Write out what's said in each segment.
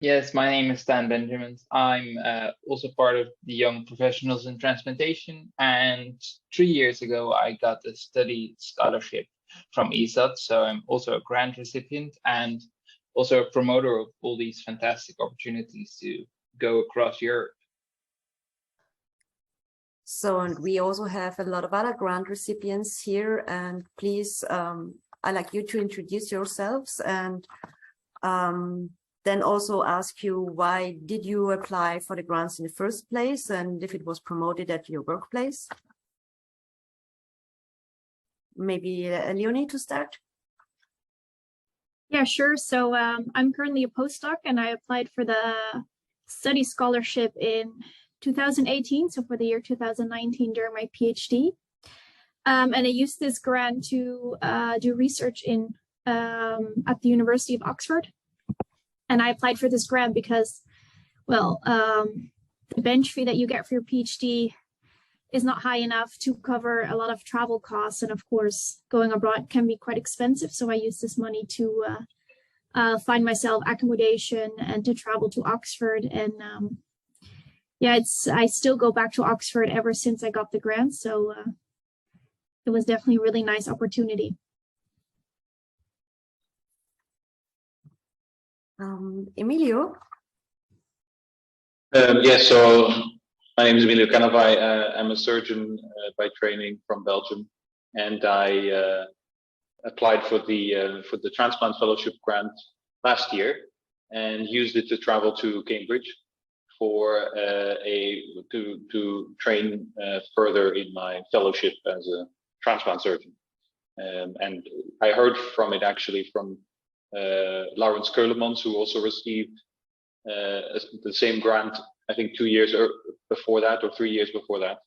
Yes, my name is Stan Benjamin. I'm also part of the Young Professionals in Transplantation. And 3 years ago, I got a study scholarship from ESOT. So I'm also a grant recipient and also a promoter of all these fantastic opportunities to go across Europe. So, and we also have a lot of other grant recipients here. And please, I'd like you to introduce yourselves and then also ask you, why did you apply for the grants in the first place, and if it was promoted at your workplace? Maybe Leonie to start. Yeah, sure. So I'm currently a postdoc, and I applied for the study scholarship in 2018, so for the year 2019 during my PhD. And I used this grant to do research in at the University of Oxford. And I applied for this grant because, well, the bench fee that you get for your PhD is not high enough to cover a lot of travel costs. And of course, going abroad can be quite expensive. So I used this money to find myself accommodation and to travel to Oxford. And yeah, I still go back to Oxford ever since I got the grant. So it was definitely a really nice opportunity. Emilio? Yes, so my name is Emilio Canavai. I'm a surgeon by training from Belgium, and I applied for the transplant fellowship grant last year and used it to travel to Cambridge for to train further in my fellowship as a transplant surgeon. And I heard from it actually from Laurens Keulemans, who also received the same grant, I think 2 years before that, or 3 years before that,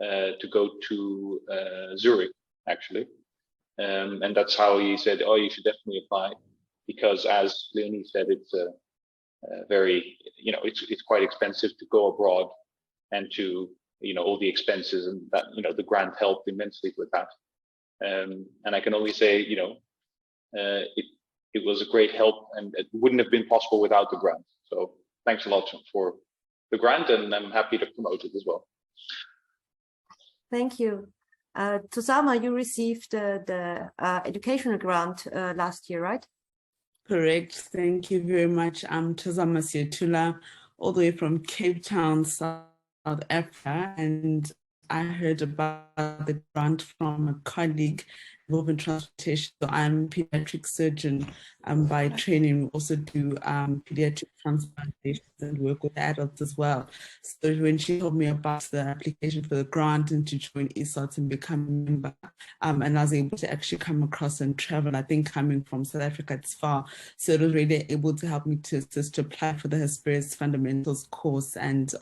to go to Zurich, actually. And that's how he said, oh, you should definitely apply, because as Leonie said, it's very, it's quite expensive to go abroad and to, all the expenses, and that, the grant helped immensely with that. And I can only say, it was a great help, and it wouldn't have been possible without the grant. So thanks a lot for the grant, and I'm happy to promote it as well. Thank you. Tosama, you received the educational grant last year, right? Correct. Thank you very much. I'm Tosama Sietula, all the way from Cape Town, South Africa, and I heard about the grant from a colleague involved in transplantation. So I'm a pediatric surgeon by training. We also do pediatric transplantations and work with adults as well. So when she told me about the application for the grant and to join ESOT and become a member, and I was able to actually come across and travel, I think coming from South Africa, it's far. So it was really able to help me to assist to apply for the Hesperus Fundamentals course and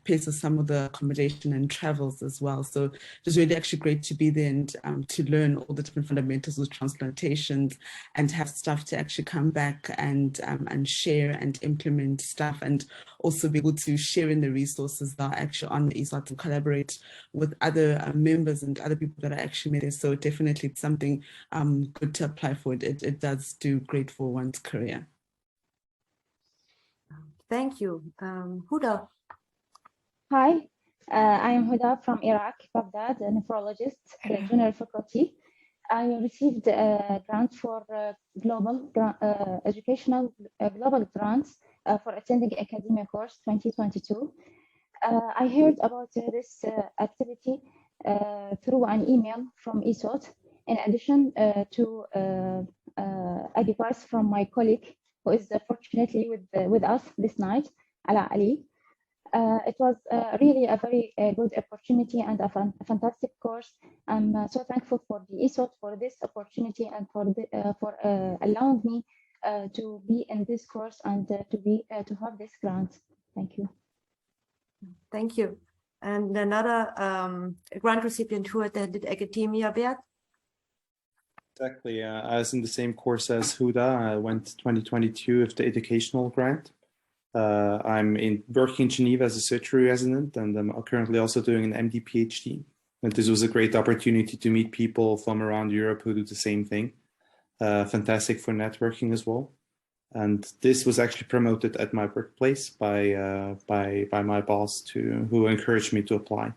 pay for some of the accommodation and travels as well. So it was really actually great to be there and to learn all the different fundamentals of transplantations and have stuff to actually come back and share and implement stuff, and also be able to share in the resources that are actually on the ESOT and collaborate with other members and other people that are actually made there. So definitely it's something good to apply for. It does do great for one's career. Thank you. Huda. Hi, I am Huda from Iraq, Baghdad, a nephrologist, junior faculty. I received a grant for global educational global grants for attending academia course 2022. I heard about this activity through an email from ESOT, in addition to advice from my colleague, who is fortunately with us this night, Ala Ali. It was really a very good opportunity and a fantastic course. I'm so thankful for the ESOT for this opportunity and for allowing me to be in this course and to have this grant. Thank you. Thank you. And another grant recipient who attended academia, Bert? Exactly. I was in the same course as Huda. I went 2022 with the educational grant. I'm working in Geneva as a surgery resident, and I'm currently also doing an MD PhD. And this was a great opportunity to meet people from around Europe who do the same thing. Fantastic for networking as well. And this was actually promoted at my workplace by my boss who encouraged me to apply.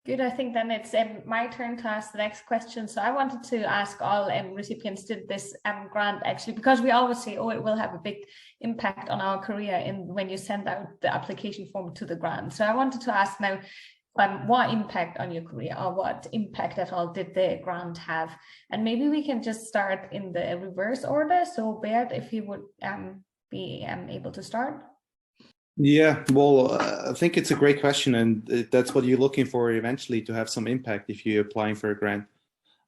Good. I think then it's my turn to ask the next question. So I wanted to ask all recipients, did this grant actually, because we always say, oh, it will have a big impact on our career when you send out the application form to the grant. So I wanted to ask now, what impact on your career, or what impact at all did the grant have? And maybe we can just start in the reverse order. So Bert, if you would be able to start. Yeah, well, I think it's a great question, and that's what you're looking for eventually, to have some impact if you're applying for a grant.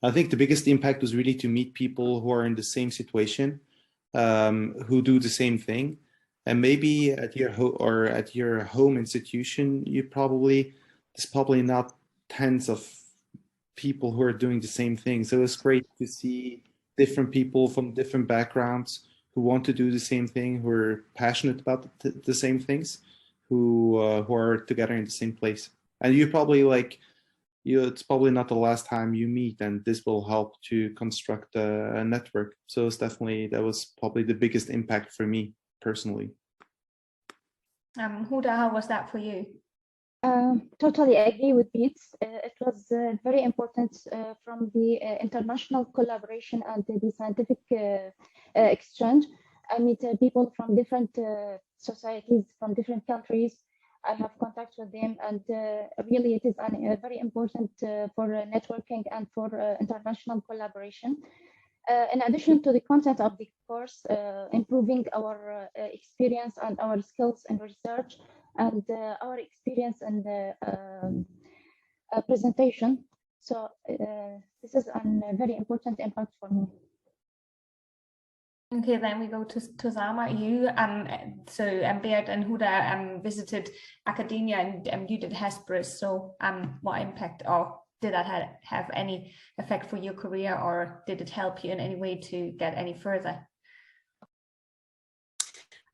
I think the biggest impact was really to meet people who are in the same situation, who do the same thing, and maybe at your home institution, there's probably not tens of people who are doing the same thing. So it's great to see different people from different backgrounds who want to do the same thing, who are passionate about the same things, who are together in the same place. And you probably it's probably not the last time you meet, and this will help to construct a network. So that was probably the biggest impact for me personally. Huda, how was that for you? Totally agree with Beats. It was very important from the international collaboration and the scientific exchange. I meet people from different societies, from different countries. I have contact with them, and really it is very important for networking and for international collaboration. In addition to the content of the course, improving our experience and our skills in research, and our experience in the presentation. So this is a very important impact for me. Okay, then we go to Zama. You Bert and Huda visited academia, and you did Hesperus. So what impact, or did that have any effect for your career, or did it help you in any way to get any further?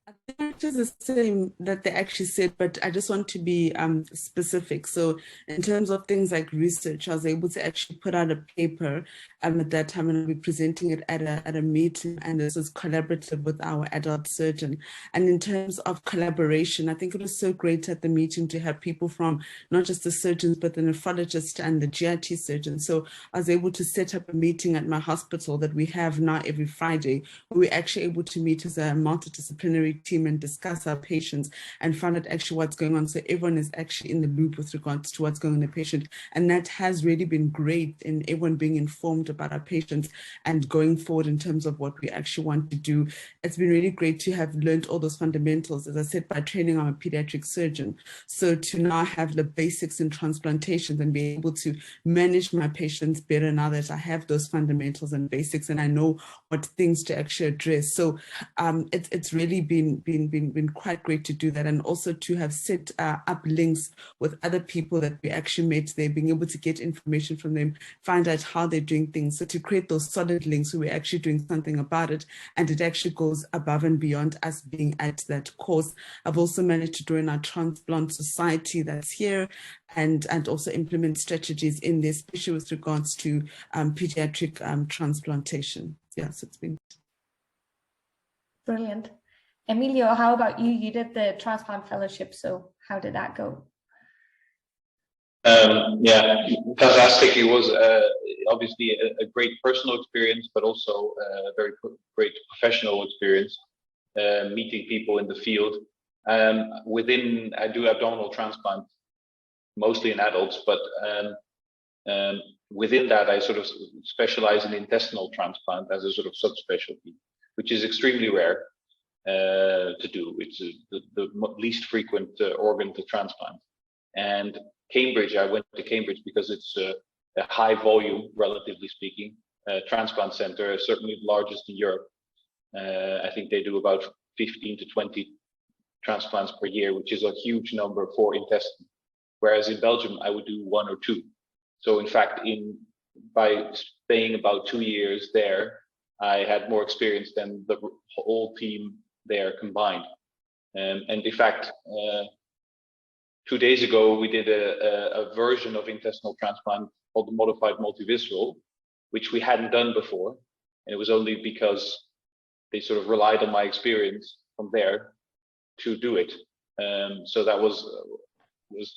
I think it is the same that they actually said, but I just want to be specific. So in terms of things like research, I was able to actually put out a paper at that time, and I'll be presenting it at a meeting, and this was collaborative with our adult surgeon. And in terms of collaboration, I think it was so great at the meeting to have people from not just the surgeons, but the nephrologist and the GIT surgeon. So I was able to set up a meeting at my hospital that we have now every Friday, where we're actually able to meet as a multidisciplinary team and discuss our patients and find out actually what's going on. So everyone is actually in the loop with regards to what's going on in the patient. And that has really been great in everyone being informed about our patients and going forward in terms of what we actually want to do. It's been really great to have learned all those fundamentals. As I said, by training, I'm a pediatric surgeon. So to now have the basics in transplantations and be able to manage my patients better now that I have those fundamentals and basics, and I know what things to actually address. So it's really been quite great to do that, and also to have set up links with other people that we actually met there, being able to get information from them, find out how they're doing things. So to create those solid links, we're actually doing something about it, and it actually goes above and beyond us being at that course. I've also managed to join our transplant society that's here, and also implement strategies in there, especially with regards to pediatric transplantation. Yes, it's been brilliant. Emilio, how about you? You did the transplant fellowship, so how did that go? Yeah, fantastic. It was obviously a great personal experience, but also a very great professional experience, meeting people in the field. I do abdominal transplant, mostly in adults, but within that, I sort of specialize in intestinal transplant as a sort of subspecialty, which is extremely rare to do. It's the least frequent organ to transplant. And Cambridge, I went to Cambridge because it's a high volume, relatively speaking, transplant center, certainly the largest in Europe. I think they do about 15 to 20 transplants per year, which is a huge number for intestine. Whereas in Belgium, I would do 1 or 2. So in fact, by staying about 2 years there, I had more experience than the whole team there combined. And in fact, 2 days ago, we did a version of intestinal transplant called the modified multivisceral, which we hadn't done before. And it was only because they sort of relied on my experience from there to do it. So that was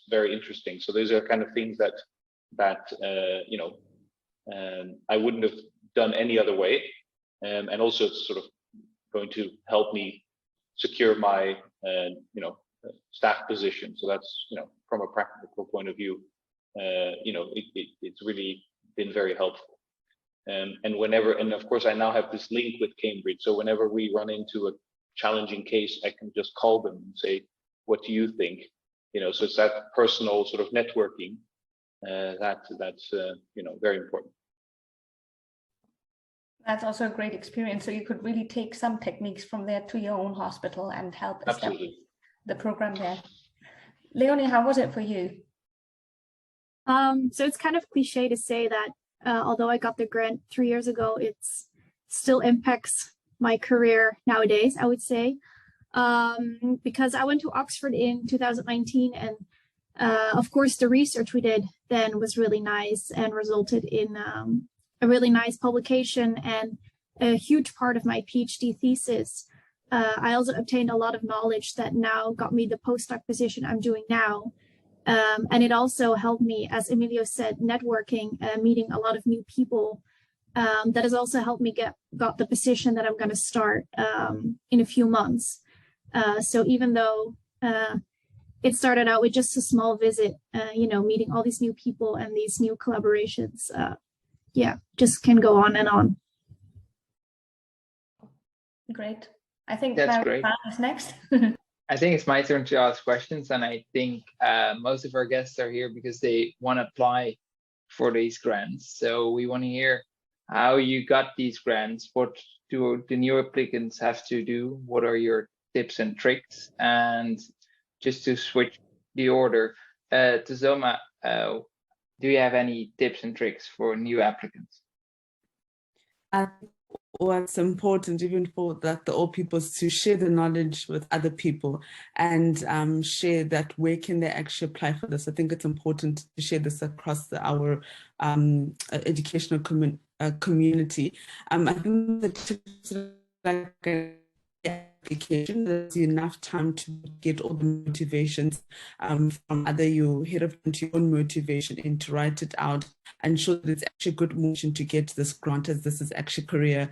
very interesting. So those are kind of things that you know, I wouldn't have done any other way. And also it's sort of going to help me secure my you know, staff position. So that's, you know, from a practical point of view, you know, it's really been very helpful. And whenever, and of course I now have this link with Cambridge. So whenever we run into a challenging case, I can just call them and say, what do you think? You know, so it's that personal sort of networking that's you know, very important. That's also a great experience. So you could really take some techniques from there to your own hospital and help establish the program there. Leonie, how was it for you? So it's kind of cliche to say that although I got the grant 3 years ago, it's still impacts my career nowadays, I would say, because I went to Oxford in 2019, and of course the research we did then was really nice and resulted in a really nice publication and a huge part of my PhD thesis. I also obtained a lot of knowledge that now got me the postdoc position I'm doing now. And it also helped me, as Emilio said, networking, meeting a lot of new people. That has also helped me got the position that I'm going to start in a few months. So even though it started out with just a small visit, you know, meeting all these new people and these new collaborations, yeah, just can go on and on. Great. I think that's great. Is next. I think it's my turn to ask questions, and I think most of our guests are here because they want to apply for these grants. So we want to hear how you got these grants. What do the new applicants have to do? What are your tips and tricks? And just to switch the order, Tazoma, do you have any tips and tricks for new applicants? What's important, even for that the old people, is to share the knowledge with other people and share that where can they actually apply for this. I think it's important to share this across our educational community. I think the tips like application, there's enough time to get all the motivations from either your head of your own motivation and to write it out and show that it's actually a good motion to get this grant, as this is actually career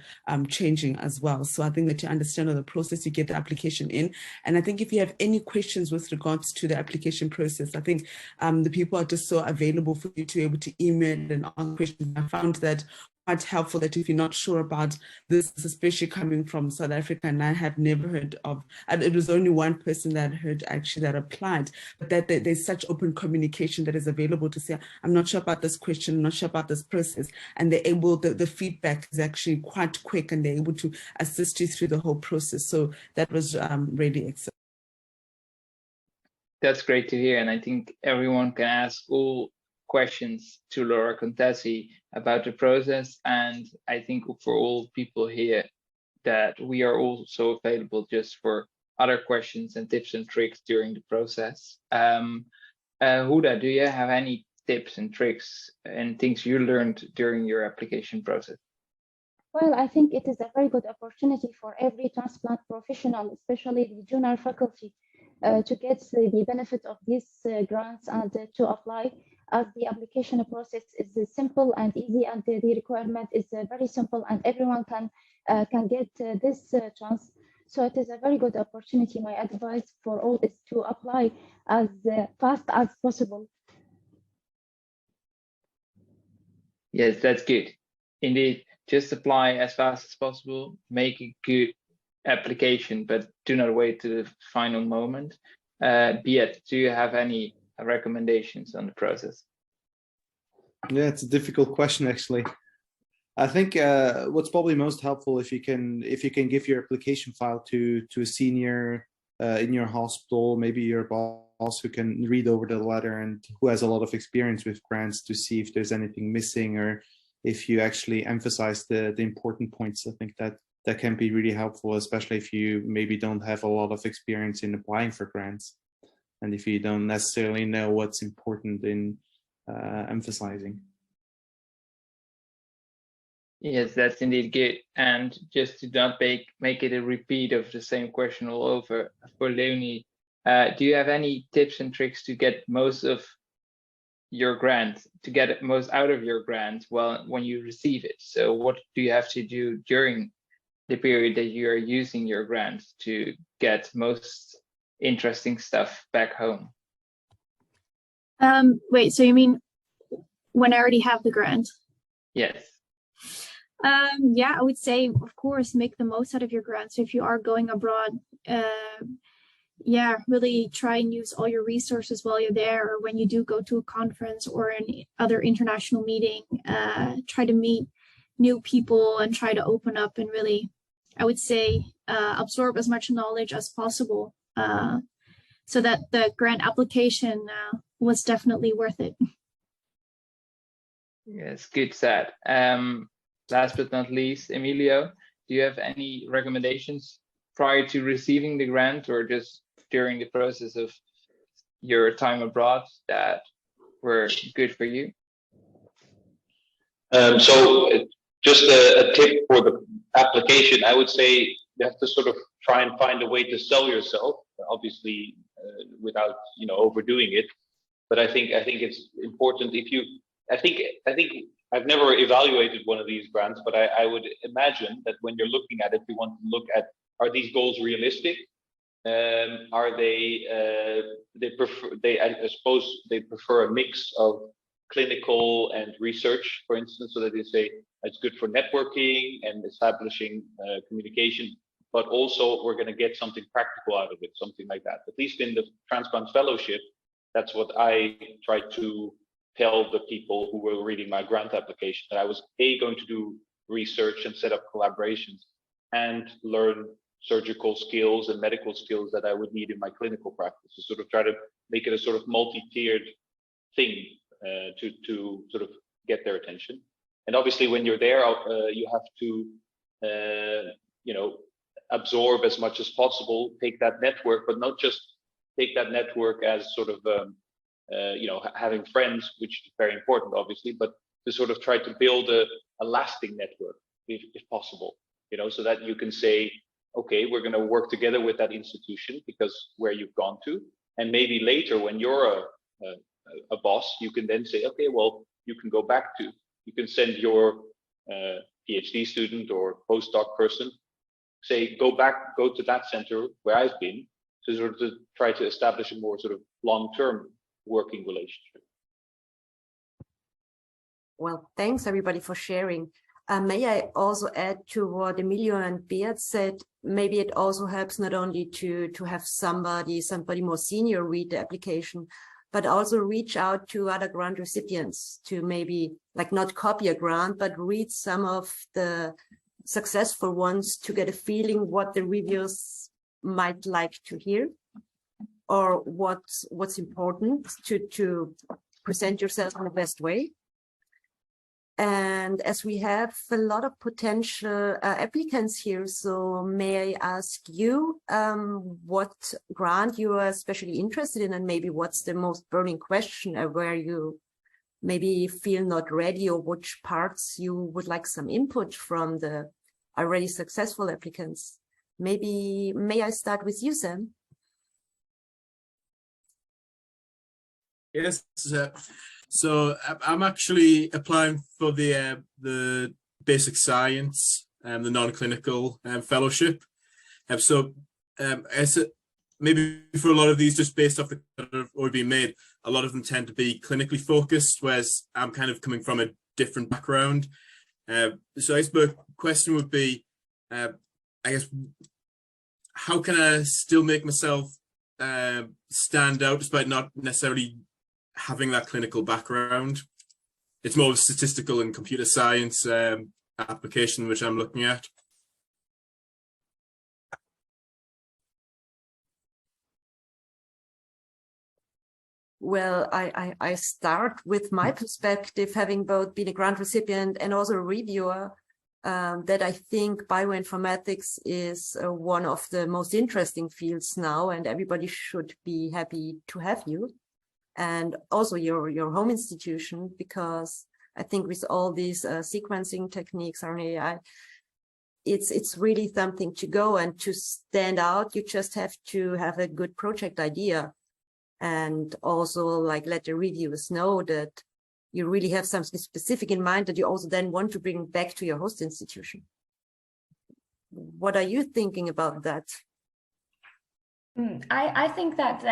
changing as well. So I think that you understand the process, you get the application in. And I think if you have any questions with regards to the application process, I think the people are just so available for you to be able to email and ask questions. I found that quite helpful, that if you're not sure about this, especially coming from South Africa, and I had never heard of, and it was only one person that I heard actually that applied, but that there's such open communication that is available to say, I'm not sure about this question, I'm not sure about this process, and they're able, the feedback is actually quite quick, and they're able to assist you through the whole process. So that was really excellent. That's great to hear, and I think everyone can ask all questions to Laura Contesi about the process, and I think for all people here that we are also available just for other questions and tips and tricks during the process. Huda, do you have any tips and tricks and things you learned during your application process? Well, I think it is a very good opportunity for every transplant professional, especially the junior faculty, to get the benefit of these grants and to apply, as the application process is simple and easy, and the requirement is very simple, and everyone can get this chance. So it is a very good opportunity. My advice for all is to apply as fast as possible. Yes, that's good. Indeed, just apply as fast as possible, make a good application, but do not wait to the final moment. Beat, do you have any recommendations on the process? Yeah, it's a difficult question, actually. I think what's probably most helpful, if you can give your application file to a senior in your hospital, maybe your boss, who can read over the letter and who has a lot of experience with grants, to see if there's anything missing or if you actually emphasize the important points. I think that can be really helpful, especially if you maybe don't have a lot of experience in applying for grants, and if you don't necessarily know what's important in emphasizing. Yes, that's indeed good. And just to not make it a repeat of the same question all over, for Leonie, do you have any tips and tricks to get most of your grant, to get most out of your grant when you receive it? So what do you have to do during the period that you are using your grant to get most interesting stuff back home? Wait, so you mean when I already have the grant? Yes. Yeah, I would say, of course, make the most out of your grant. So if you are going abroad, yeah, really try and use all your resources while you're there, or when you do go to a conference or an other international meeting, try to meet new people and try to open up and really, I would say, absorb as much knowledge as possible, so that the grant application was definitely worth it. Yes, good said. Last but not least, Emilio, do you have any recommendations prior to receiving the grant or just during the process of your time abroad that were good for you? So just a tip for the application, I would say you have to sort of try and find a way to sell yourself, obviously without overdoing it. But I think it's important if you. I think I've never evaluated one of these grants, but I would imagine that when you're looking at it, you want to look at, are these goals realistic? Are they I suppose they prefer a mix of clinical and research, for instance, so that they say it's good for networking and establishing communication, but also we're going to get something practical out of it, something like that. At least in the transplant fellowship, that's what I tried to tell the people who were reading my grant application, that I was going to do research and set up collaborations and learn surgical skills and medical skills that I would need in my clinical practice, to sort of try to make it a sort of multi-tiered thing to sort of get their attention. And obviously when you're there, you have to absorb as much as possible, take that network, but not just take that network as sort of having friends, which is very important, obviously, but to sort of try to build a lasting network, if possible, so that you can say, okay, we're going to work together with that institution because where you've gone to, and maybe later when you're a boss, you can then say, okay, well, you can send your PhD student or postdoc person, say, go to that center where I've been, to sort of try to establish a more sort of long-term working relationship. Well, thanks everybody for sharing. May I also add to what Emilio and Beat said? Maybe it also helps not only to have somebody more senior read the application, but also reach out to other grant recipients to maybe not copy a grant, but read some of the successful ones to get a feeling what the reviewers might like to hear, or what's important to present yourself in the best way. And as we have a lot of potential applicants here, so may I ask you what grant you are especially interested in, and maybe what's the most burning question where you maybe feel not ready, or which parts you would like some input from the already successful applicants? Maybe, may I start with you, Sam? Yes, so I'm actually applying for the basic science and the non-clinical fellowship. So maybe for a lot of these, just based off the that have already been made, a lot of them tend to be clinically focused, whereas I'm kind of coming from a different background. So I guess the question would be, I guess, how can I still make myself stand out despite not necessarily having that clinical background? It's more of a statistical and computer science application which I'm looking at. Well, I start with my perspective, having both been a grant recipient and also a reviewer, that I think bioinformatics is one of the most interesting fields now, and everybody should be happy to have you. And also your home institution, because I think with all these sequencing techniques, RNAi, it's really something to go, and to stand out, you just have to have a good project idea, and also like let the reviewers know that you really have something specific in mind that you also then want to bring back to your host institution. What are you thinking about that? I think that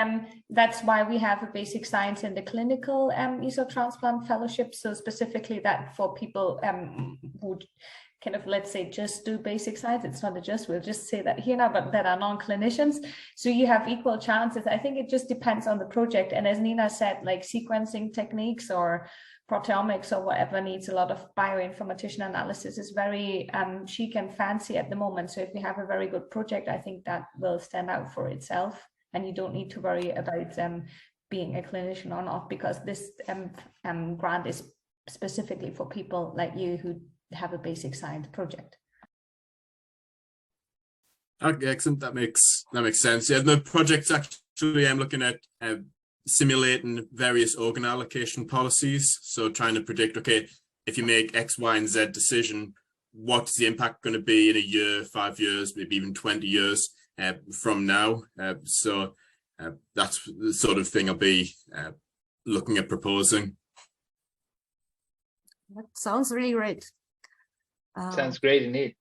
that's why we have a basic science in the clinical ESOT transplant fellowship. So specifically that for people who kind of, let's say, just do basic science. It's not a just, we'll just say that here now, but that are non-clinicians. So you have equal chances. I think it just depends on the project. And as Nina said, like sequencing techniques or proteomics or whatever needs a lot of bioinformatician analysis is very chic and fancy at the moment. So if you have a very good project, I think that will stand out for itself, and you don't need to worry about being a clinician or not, because this grant is specifically for people like you who have a basic science project. Okay, excellent. That makes sense. Yeah, the project's actually I'm looking at simulating various organ allocation policies. So trying to predict, okay, if you make X, Y, and Z decision, what's the impact going to be in a year, 5 years, maybe even 20 years from now? So that's the sort of thing I'll be looking at proposing. That sounds really great. Sounds great indeed.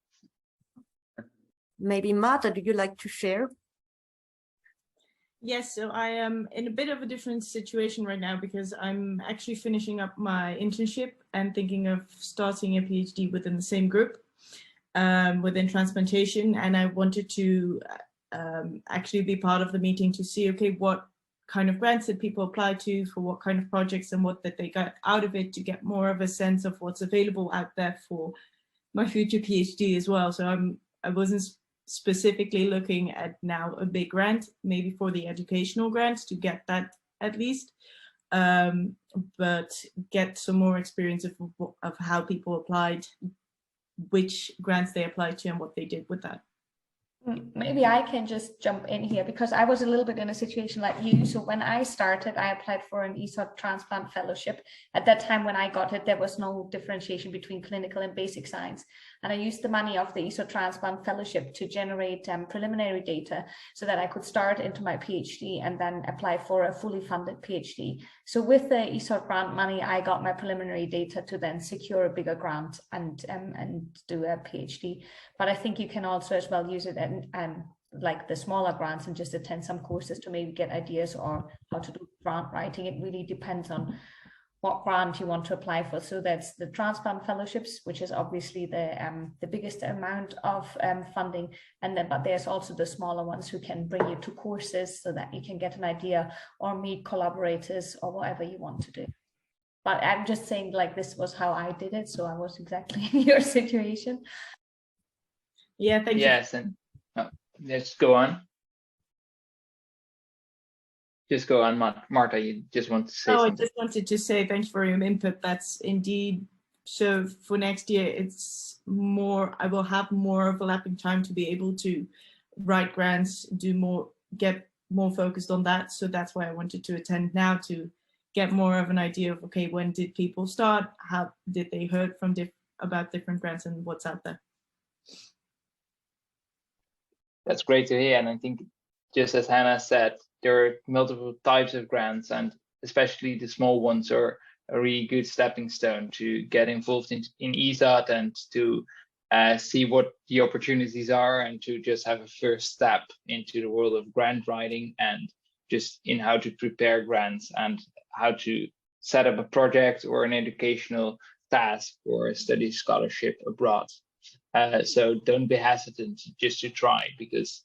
Maybe Marta, do you like to share? Yes, so I am in a bit of a different situation right now because I'm actually finishing up my internship and thinking of starting a PhD within the same group within transplantation. And I wanted to actually be part of the meeting to see, okay, what kind of grants did people apply to, for what kind of projects, and what that they got out of it, to get more of a sense of what's available out there for my future PhD as well. So I wasn't specifically looking at now a big grant, maybe for the educational grants to get that at least, but get some more experience of how people applied, which grants they applied to, and what they did with that. Maybe I can just jump in here, because I was a little bit in a situation like you. So when I started, I applied for an ESOT transplant fellowship. At that time when I got it, there was no differentiation between clinical and basic science. And I used the money of the ESOT transplant fellowship to generate preliminary data so that I could start into my PhD and then apply for a fully funded PhD. So with the ESOT grant money, I got my preliminary data to then secure a bigger grant and do a PhD. But I think you can also as well use it and like the smaller grants and just attend some courses to maybe get ideas or how to do grant writing. It really depends on what grant you want to apply for. So that's the transplant fellowships, which is obviously the biggest amount of funding, and then but there's also the smaller ones who can bring you to courses so that you can get an idea or meet collaborators or whatever you want to do. But I'm just saying, like, this was how I did it, so I was exactly in your situation. Yeah, thank you. Yes, and let's go on. Just go on, Marta. You just want to say something. I just wanted to say thanks for your input. That's indeed, so for next year, it's more, I will have more overlapping time to be able to write grants, do more, get more focused on that. So that's why I wanted to attend now, to get more of an idea of, okay, when did people start? How did they heard from about different grants and what's out there? That's great to hear. And I think, just as Hannah said, there are multiple types of grants, and especially the small ones are a really good stepping stone to get involved in ESOT and to see what the opportunities are, and to just have a first step into the world of grant writing and just in how to prepare grants and how to set up a project or an educational task or a study scholarship abroad. So don't be hesitant just to try, because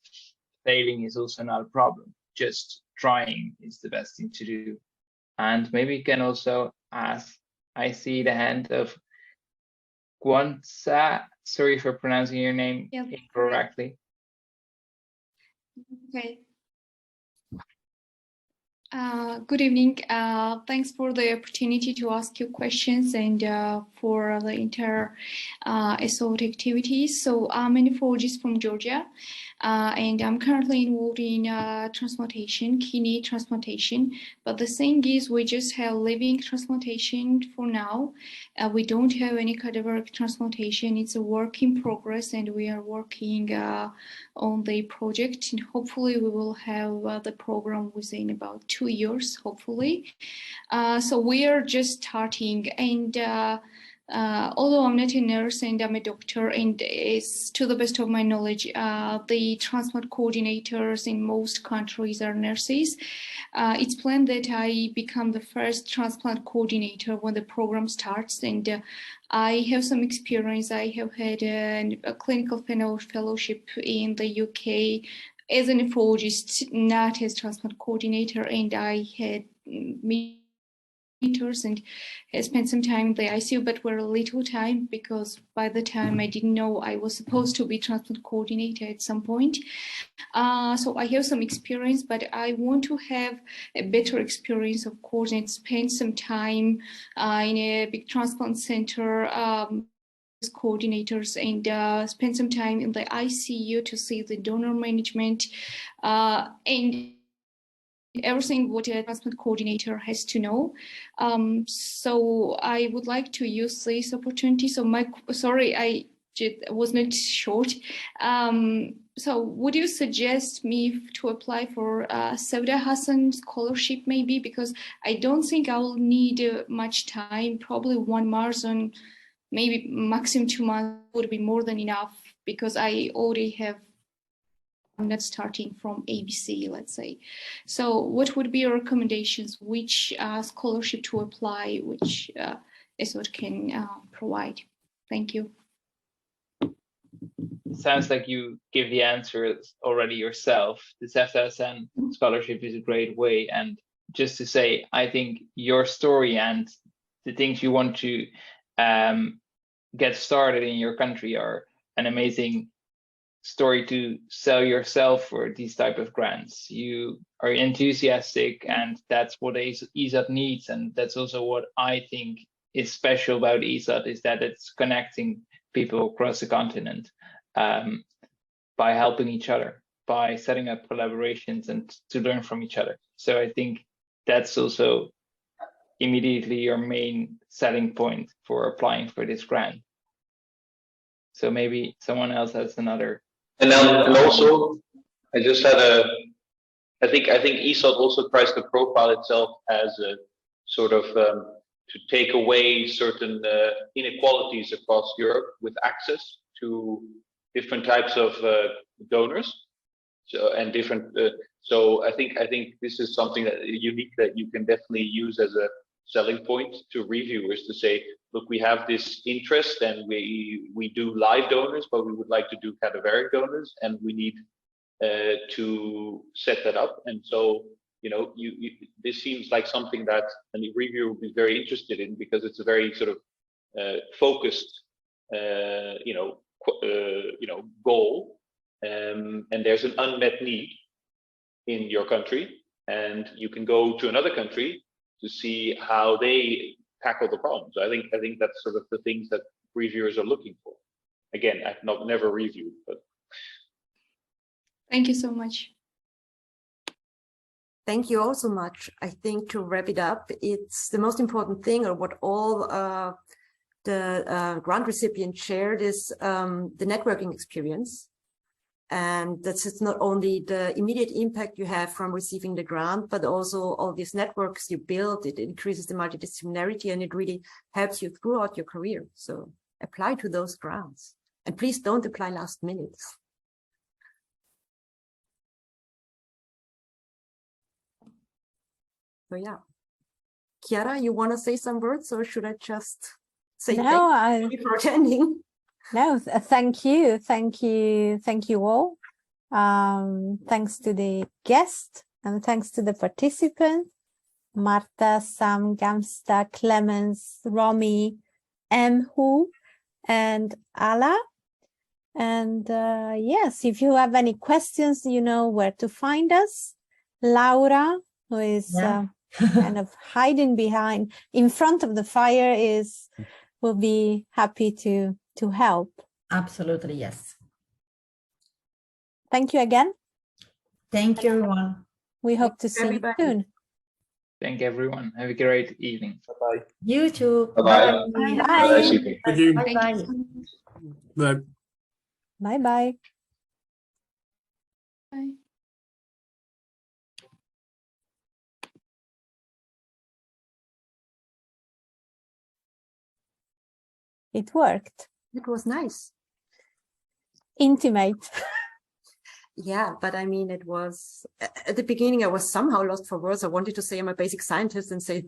failing is also not a problem. Just trying is the best thing to do. And maybe you can also ask, I see the hand of Guanza. Sorry for pronouncing your name incorrectly. Okay. Good evening. Thanks for the opportunity to ask you questions and for the entire ESOT activities. So I'm an nephrologist from Georgia, and I'm currently involved in transplantation, kidney transplantation. But the thing is, we just have living transplantation for now. We don't have any cadaveric transplantation. It's a work in progress, and we are working on the project. And hopefully, we will have the program within about 2 years, hopefully. So we are just starting, and although I'm not a nurse and I'm a doctor, and is to the best of my knowledge, the transplant coordinators in most countries are nurses. It's planned that I become the first transplant coordinator when the program starts, and I have some experience. I have had a clinical fellowship in the UK as a nephrologist, not as transplant coordinator, and I had meters and spent some time in the ICU, but were a little time because by the time I didn't know I was supposed to be transplant coordinator at some point. So I have some experience, but I want to have a better experience, of course, and spend some time in a big transplant center coordinators and spend some time in the ICU to see the donor management and everything what a transplant coordinator has to know. So I would like to use this opportunity. So sorry, I was not short. So would you suggest me to apply for Sauda Hassan scholarship maybe? Because I don't think I will need much time, probably 1 marathon, maybe maximum 2 months would be more than enough, because I already have, I'm not starting from ABC, let's say. So what would be your recommendations? Which scholarship to apply, which ESOT can provide? Thank you. Sounds like you give the answer already yourself. The Sauda Hassan scholarship is a great way. And just to say, I think your story and the things you want to get started in your country are an amazing story to sell yourself for these type of grants. You are enthusiastic, and that's what ESOT needs. And that's also what I think is special about ESOT, is that it's connecting people across the continent by helping each other, by setting up collaborations and to learn from each other. So I think that's also immediately your main selling point for applying for this grant. So maybe someone else has another. And also, I just had I think ESOT also tries to profile itself as a sort of to take away certain inequalities across Europe with access to different types of donors. So and different. So I think this is something that unique that you can definitely use as a selling point to reviewers to say, look, we have this interest and we do live donors, but we would like to do cadaveric donors, and we need to set that up. And so, you know, this seems like something that a reviewer would be very interested in, because it's a very sort of focused, goal, and there's an unmet need in your country, and you can go to another country to see how they tackle the problem. So I think that's sort of the things that reviewers are looking for. Again, I've never reviewed, but. Thank you so much. Thank you all so much. I think to wrap it up, it's the most important thing, or what all the grant recipients shared, is the networking experience. And that's it's not only the immediate impact you have from receiving the grant, but also all these networks you build. It increases the multidisciplinarity, and it really helps you throughout your career. So apply to those grants, and please don't apply last minute. So yeah, Chiara, you want to say some words, or should I just say thank you for attending? No, thank you all. Thanks to the guest, and thanks to the participants, Marta, Sam, Gamsta, Clemens, Romy, Hu, and Ala. And yes, if you have any questions, you know where to find us. Laura who is kind of hiding behind in front of the fire will be happy to help. Absolutely, yes. Thank you again. Thank you, everyone. We hope to see you soon. Thank everyone. Have a great evening. Bye-bye. You too. Bye-bye. Bye. Bye. Thank you. Bye-bye. Bye. Bye-bye. Bye. It worked. It was nice. Intimate. Yeah, but I mean, it was at the beginning, I was somehow lost for words. I wanted to say I'm a basic scientist and say